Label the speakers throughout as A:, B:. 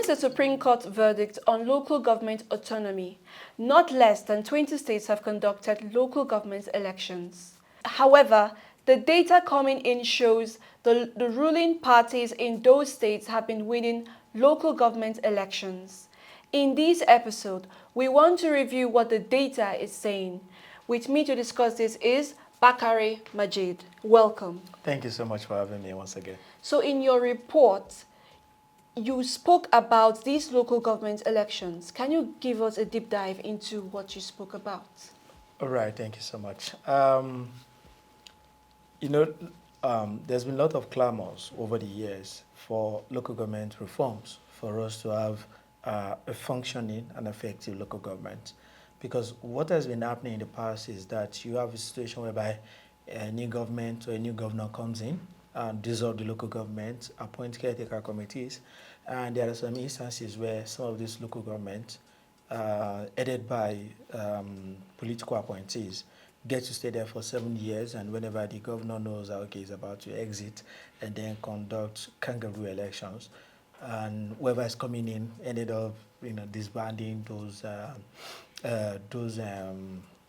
A: the Supreme Court verdict on local government autonomy, not less than 20 states have conducted local government elections. However, the data coming in shows the ruling parties in those states have been winning local government elections. In this episode, we want to review what the data is saying. With me to discuss this is Bakare, Majeed. Welcome.
B: Thank you so much for having me once again.
A: So in your report, you spoke about these local government elections. Can you give us a deep dive into what you spoke about?
B: All right, thank you so much. There's been a lot of clamors over the years for local government reforms, for us to have a functioning and effective local government. Because what has been happening in the past is that you have a situation whereby a new government or a new governor comes in and dissolve the local government, appoint caretaker committees, and there are some instances where some of these local governments, headed by political appointees, get to stay there for 7 years, and whenever the governor knows that okay, he's about to exit, and then conduct kangaroo elections, and whoever is coming in ended up, disbanding those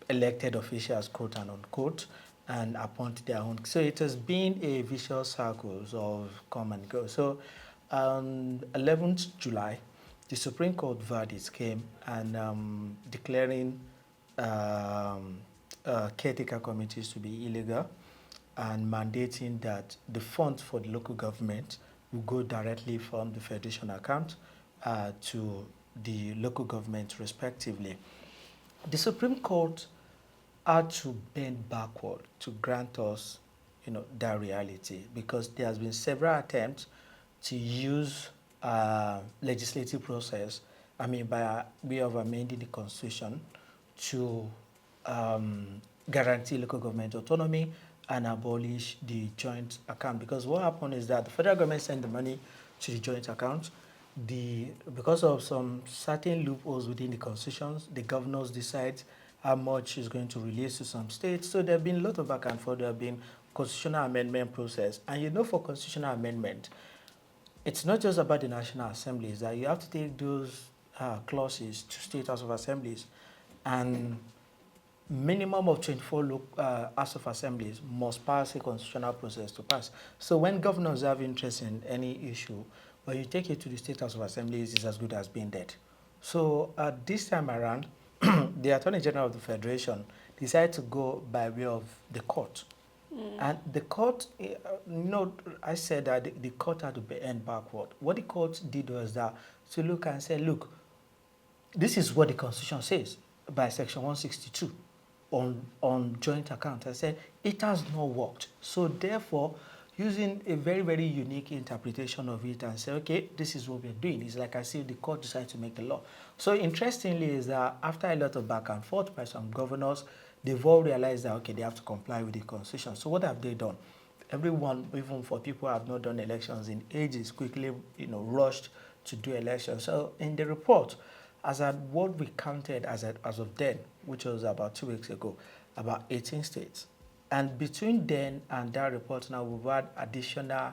B: elected officials, quote and unquote, and appoint their own. So it has been a vicious circle of come and go. So on 11th July, the Supreme Court verdict came and declaring caretaker committees to be illegal and mandating that the funds for the local government will go directly from the federation account to the local government respectively. The Supreme Court had to bend backward to grant us, that reality, because there has been several attempts to use legislative process, by way of amending the Constitution to guarantee local government autonomy and abolish the joint account. Because what happened is that the federal government sent the money to the joint account. Because of some certain loopholes within the constitutions, the governors decide how much is going to release to some states. So there have been a lot of back and forth. There have been constitutional amendment process. And for constitutional amendment, it's not just about the National Assemblies, that you have to take those clauses to state House of Assemblies. And minimum of 24 House of Assemblies must pass a constitutional process to pass. So when governors have interest in any issue, but you take it to the State House of Assemblies, it's as good as being dead. So this time around, the Attorney General of the Federation decided to go by way of the court. And the court, I said that the court had to bend backward. What the court did was that to look and say, look, this is what the Constitution says by Section 162 on joint account. I said, it has not worked. So therefore, using a very, very unique interpretation of it and say, okay, this is what we're doing. It's like I see the court decided to make the law. So interestingly is that after a lot of back and forth by some governors, they've all realized that, okay, they have to comply with the Constitution. So what have they done? Everyone, even for people who have not done elections in ages, quickly, rushed to do elections. So in the report, as at what we counted as of then, which was about 2 weeks ago, about 18 states. And between then and that report now, we've had additional,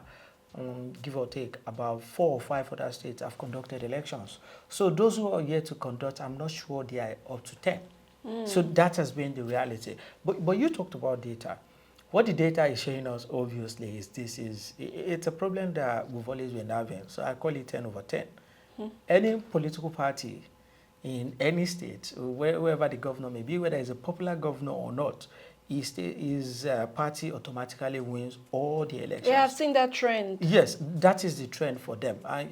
B: give or take, about 4 or 5 other states have conducted elections. So those who are yet to conduct, I'm not sure they are up to 10. So that has been the reality. But you talked about data. What the data is showing us, obviously, is it's a problem that we've always been having. So I call it 10 over 10. Any political party in any state, wherever the governor may be, whether it's a popular governor or not, his party automatically wins all the elections.
A: Yeah, I've seen that trend.
B: Yes, that is the trend for them. And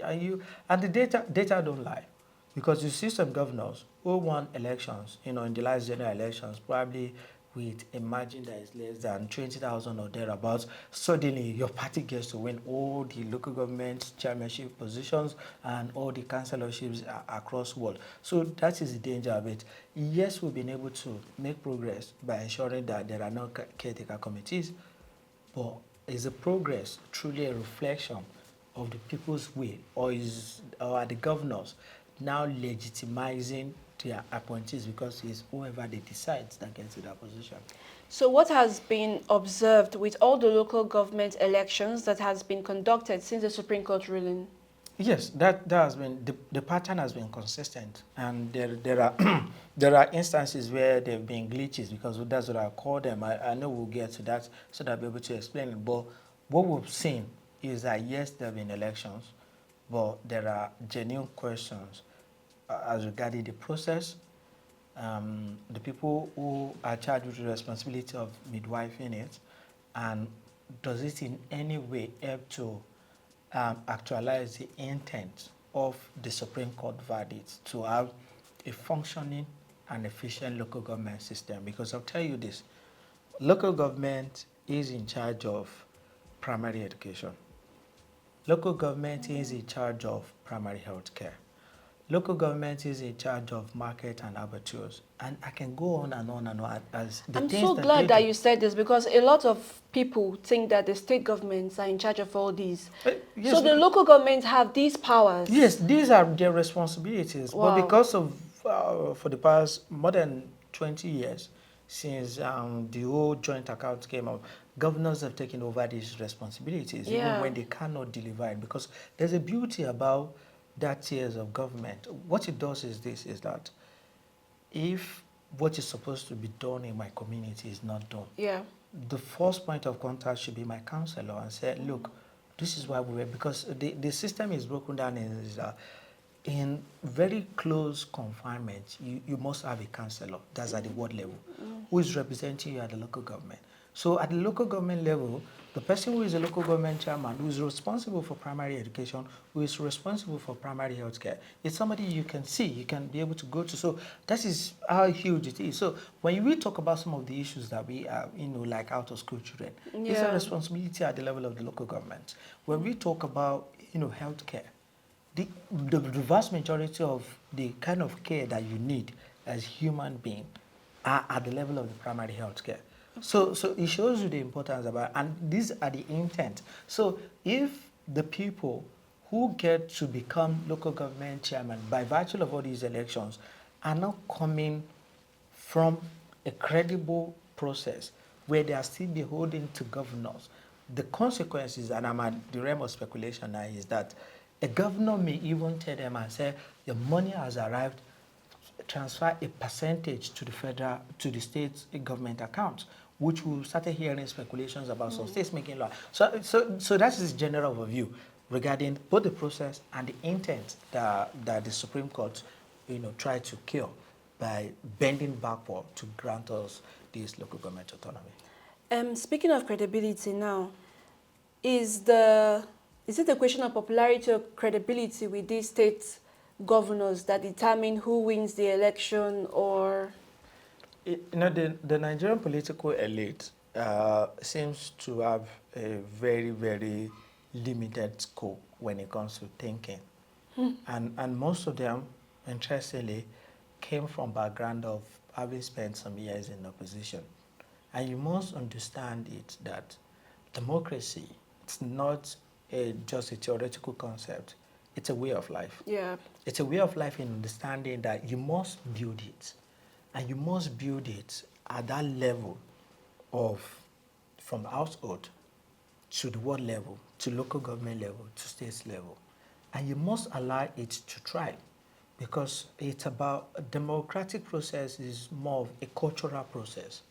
B: the data don't lie. Because you see some governors who won elections, in the last general elections, probably with a margin that is less than 20,000 or thereabouts, suddenly your party gets to win all the local government chairmanship positions and all the councilorships across the world. So that is the danger of it. Yes, we've been able to make progress by ensuring that there are no caretaker committees, but is the progress truly a reflection of the people's will, or are the governors now legitimizing their appointees because it's whoever they decide that gets to that position?
A: So what has been observed with all the local government elections that has been conducted since the Supreme Court ruling?
B: Yes, that has been the pattern has been consistent, and there are there are instances where there have been glitches because that's what I call them. I know we'll get to that so that I'll be able to explain it. But what we've seen is that yes, there have been elections, but there are genuine questions as regarding the process, the people who are charged with the responsibility of midwifing it, and does it in any way help to actualize the intent of the Supreme Court verdict to have a functioning and efficient local government system? Because I'll tell you this, local government is in charge of primary education. Local government is in charge of primary health care. Local government is in charge of market and abattoirs. And I can go on and on and on as the
A: I'm
B: things
A: so
B: that
A: glad
B: they
A: that
B: do.
A: you said this because a lot of people think that the state governments are in charge of all these.
B: Yes,
A: So the local governments have these powers.
B: yes, these are their responsibilities. But
A: Wow.
B: because of, for the past more than 20 years, since the whole joint account came up, governors have taken over these responsibilities, even
A: Yeah.
B: when they cannot deliver it. Because there's a beauty about that tiers of government. What it does is this, is that if what is supposed to be done in my community is not done,
A: Yeah.
B: the first point of contact should be my counselor and say, look, this is why we were, because the system is broken down in very close confinement, you must have a counselor, that's at the ward level, who is representing you at the local government. So at the local government level, the person who is a local government chairman, who is responsible for primary education, who is responsible for primary health care, is somebody you can see, you can be able to go to. So that is how huge it is. So when we talk about some of the issues that we have, like out of school children, it's a
A: Yeah.
B: responsibility at the level of the local government. When we talk about, health care, the vast majority of the kind of care that you need as human being are at the level of the primary health care. So it shows you the importance about, and these are the intent. So if the people who get to become local government chairman by virtue of all these elections are not coming from a credible process where they are still beholden to governors, the consequences, and I'm at the realm of speculation now, is that a governor may even tell them and say, the money has arrived, transfer a percentage to the state government account, which we started hearing speculations about some states making law. So that is the general overview regarding both the process and the intent that the Supreme Court, tried to cure by bending backward to grant us this local government autonomy.
A: Speaking of credibility now, is it a question of popularity or credibility with these state governors that determine who wins the election, or?
B: The Nigerian political elite seems to have a very, very limited scope when it comes to thinking. And most of them, interestingly, came from background of having spent some years in opposition. And you must understand it that democracy, it's not just a theoretical concept, it's a way of life.
A: Yeah.
B: It's a way of life in understanding that you must build it. And you must build it at that level of, from household to the world level, to local government level, to state level. And you must allow it to thrive, because it's about a democratic process is more of a cultural process.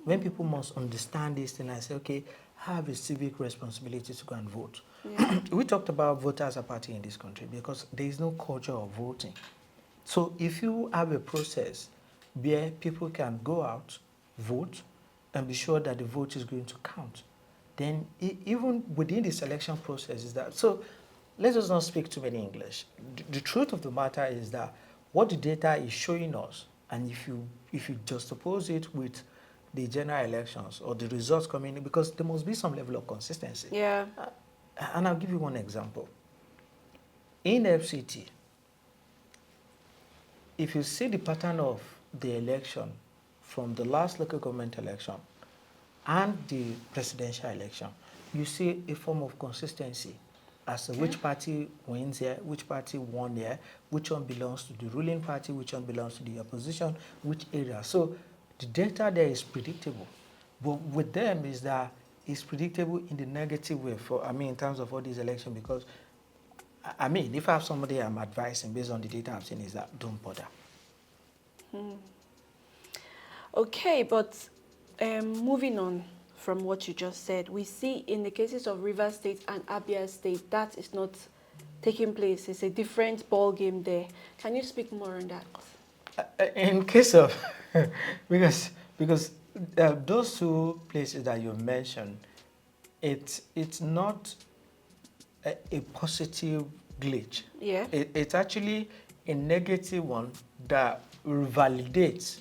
B: When people must understand this thing and say, okay, I have a civic responsibility to go and vote.
A: Yeah.
B: We talked about voters party in this country because there is no culture of voting. So if you have a process where people can go out, vote, and be sure that the vote is going to count, then even within the selection process is that. So let us not speak too many English. The truth of the matter is that what the data is showing us, and if you just oppose it with the general elections or the results coming in, because there must be some level of consistency.
A: Yeah.
B: And I'll give you one example. In FCT, if you see the pattern of the election from the last local government election and the presidential election, you see a form of consistency as to which party wins here, which party won here, which one belongs to the ruling party, which one belongs to the opposition, which area. So the data there is predictable. But with them is that it's predictable in the negative way in terms of all these elections, because I mean, if I have somebody I'm advising based on the data I've seen, is that don't bother.
A: Okay, but moving on from what you just said, we see in the cases of Rivers State and Abia State, that is not taking place. It's a different ball game there. Can you speak more on that?
B: In case of, because those two places that you mentioned, it's not a positive glitch.
A: Yeah.
B: It's actually a negative one that validates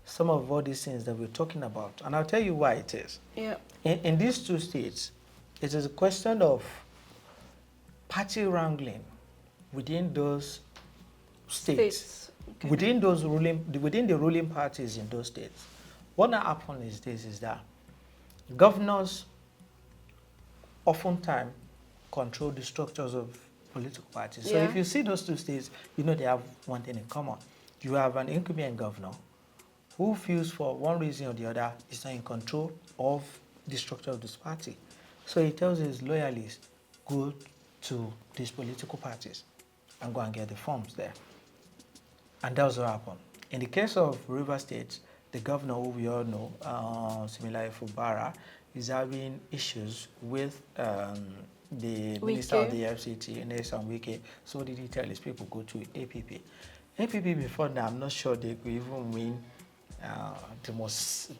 B: some of all these things that we're talking about. And I'll tell you why it is.
A: Yeah.
B: In these two states, it is a question of party wrangling within those states.
A: Okay.
B: Within the ruling parties in those states. What now happens is that governors oftentimes control the structures of political parties. So if you see those two states, you know they have one thing in common. You have an incumbent governor who feels for one reason or the other is not in control of the structure of this party. So he tells his loyalists, go to these political parties and go and get the forms there. And that's what happened. In the case of River State, the governor, who we all know, similarly for Bara, is having issues with the Minister of the FCT, Nelson Wike. So did he tell his people, go to APP. APP before now, I'm not sure they could even win the most,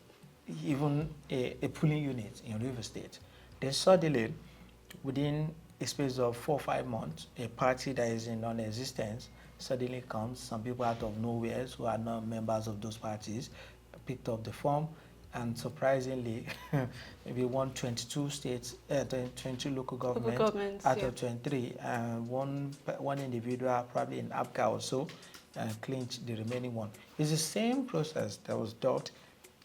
B: even a polling unit in River State. Then suddenly, within a space of 4 or 5 months, a party that is in non-existence suddenly comes. Some people out of nowhere who are not members of those parties picked up the form, and surprisingly, maybe 122 states, 22 local governments out of 23, one individual, probably in Abka or so, clinched the remaining one. It's the same process that was done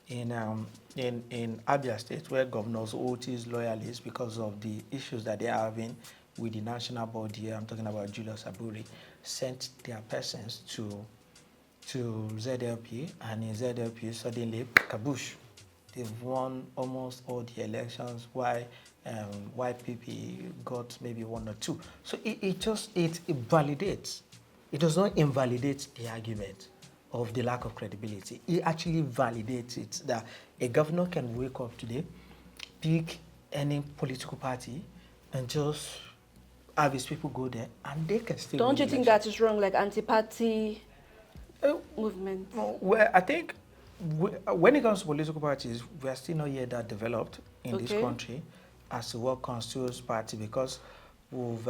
B: in Abia State, where governors Otis loyalists, because of the issues that they are having with the national body, I'm talking about Julius Aburi, sent their persons to ZLP, and in ZLP suddenly, kaboosh, they've won almost all the elections, while YPP got maybe 1 or 2. So it validates. It does not invalidate the argument of the lack of credibility. It actually validates it, that a governor can wake up today, pick any political party, and just have his people go there, and they can still.
A: Don't you think that is wrong, like anti-party movement?
B: Well, I think when it comes to political parties, we are still not yet that developed in this country as to what constitutes party, because we've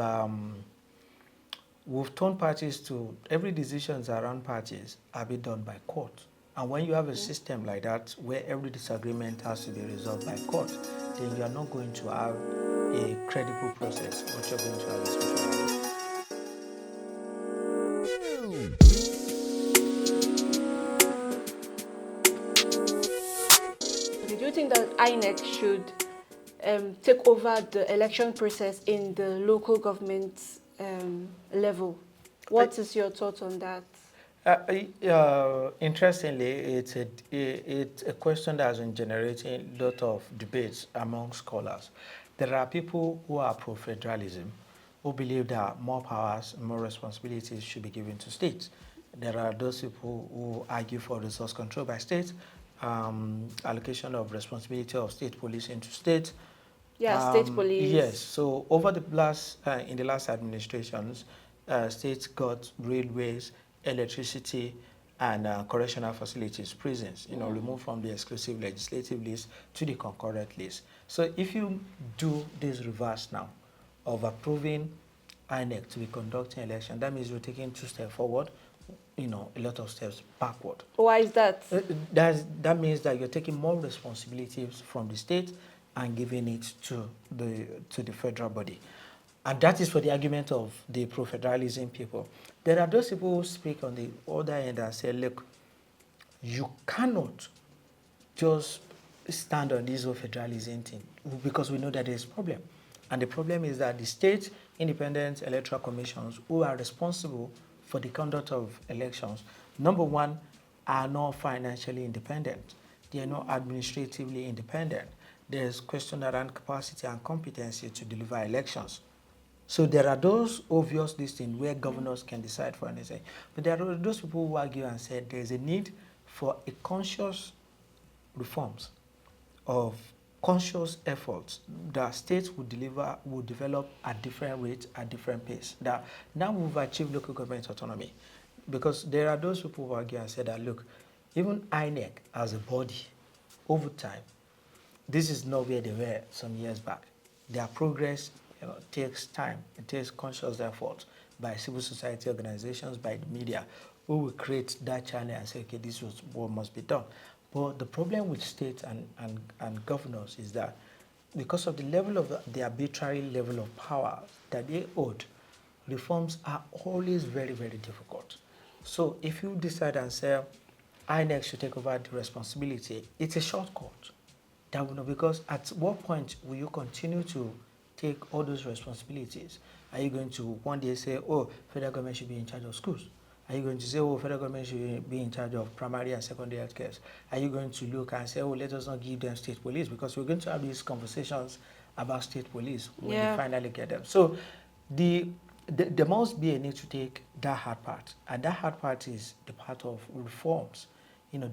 B: turned parties to, every decisions around parties are being done by court. And when you have a system like that, where every disagreement has to be resolved by court, then you are not going to have a credible process. What you're going to have is socialism.
A: Do you think that INEC should take over the election process in the local government level? What is your thought on that?
B: Interestingly, it's a question that has been generating a lot of debates among scholars. There are people who are pro-federalism, who believe that more powers, more responsibilities should be given to states. There are those people who argue for resource control by states, allocation of responsibility of state police into states.
A: Yeah, state police.
B: Yes. So over the in the last administrations, states got railways, electricity, and correctional facilities, prisons, removed from the exclusive legislative list to the concurrent list. So if you do this reverse now of approving INEC to be conducting election, that means you're taking 2 steps forward, a lot of steps backward.
A: Why is that?
B: That means that you're taking more responsibilities from the state and giving it to the federal body. And that is for the argument of the pro-federalism people. There are those people who speak on the other end and say, look, you cannot just stand on this whole federalism thing, because we know that there's a problem. And the problem is that the state independent electoral commissions, who are responsible for the conduct of elections, number one, are not financially independent. They are not administratively independent. There's question around capacity and competency to deliver elections. So there are those obvious things where governors can decide for anything. But there are those people who argue and say there's a need for a conscious reforms of conscious efforts that states will develop at different rates, at different pace. That now we've achieved local government autonomy. Because there are those people who argue and say that, look, even INEC as a body, over time, this is not where they were some years back. Their progress takes time. It takes conscious effort by civil society organizations, by the media, who will create that channel and say, okay, this is what must be done. But the problem with states and governors is that because of the level of the arbitrary level of power that they hold, reforms are always very, very difficult. So if you decide and say INEC should take over the responsibility, it's a shortcut. That will not, because at what point will you continue to take all those responsibilities? Are you going to one day say, oh, federal government should be in charge of schools? Are you going to say, oh, federal government should be in charge of primary and secondary health care? Are you going to look and say, oh, let us not give them state police? Because we're going to have these conversations about state police when we finally get them. So there must be a need to take that hard part. And that hard part is the part of reforms,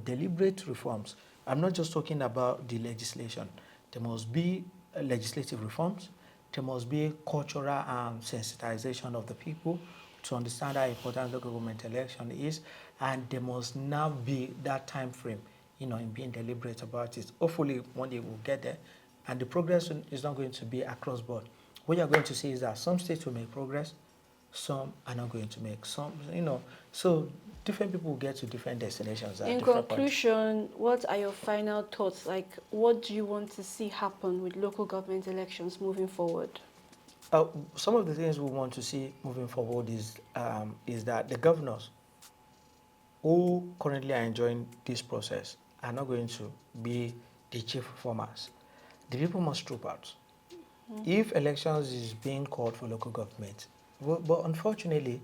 B: deliberate reforms. I'm not just talking about the legislation. There must be legislative reforms. There must be cultural sensitization of the people to understand how important local government election is, and there must now be that time frame, in being deliberate about it. Hopefully, one day we'll get there, and the progress is not going to be across board. What you're going to see is that some states will make progress, some are not going to make some, so different people get to different destinations.
A: In conclusion, what are your final thoughts? Like, what do you want to see happen with local government elections moving forward?
B: Some of the things we want to see moving forward is that the governors who currently are enjoying this process are not going to be the chief reformers. The people must troop out. If elections is being called for local government, but unfortunately,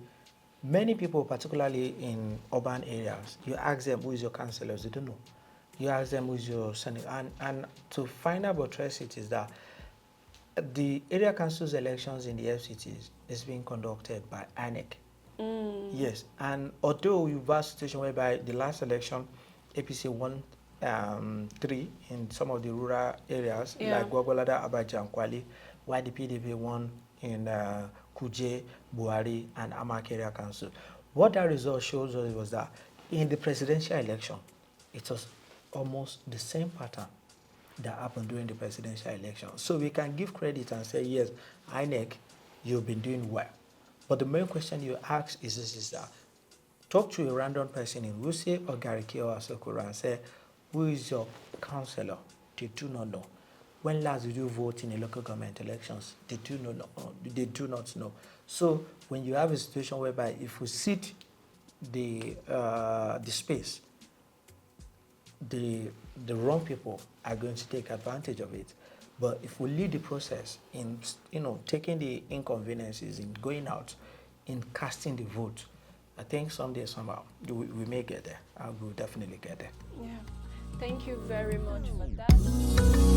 B: many people, particularly in urban areas, you ask them who is your councillors, they don't know. You ask them who is your senator, and to find out what it is that the area council's elections in the FCTs is being conducted by INEC. Yes, and although we've had a situation whereby the last election, APC won 3 in some of the rural areas, like Gwagwalada, Abacha, and Kwali, while the PDP won in Kuje, Buhari, and Amak area council. What that result shows us was that in the presidential election, it was almost the same pattern that happened during the presidential election. So we can give credit and say, yes, INEC, you've been doing well. But the main question you ask is this, is that talk to a random person in Wuse or Gariki or Asokoro and say, who is your councillor? They do not know. When last did you vote in a local government elections? They do not know. So when you have a situation whereby if we sit the space, the wrong people are going to take advantage of it. But if we lead the process in, taking the inconveniences, in going out, in casting the vote, I think someday, somehow, we may get there. I will definitely get there.
A: Yeah. Thank you very much for that.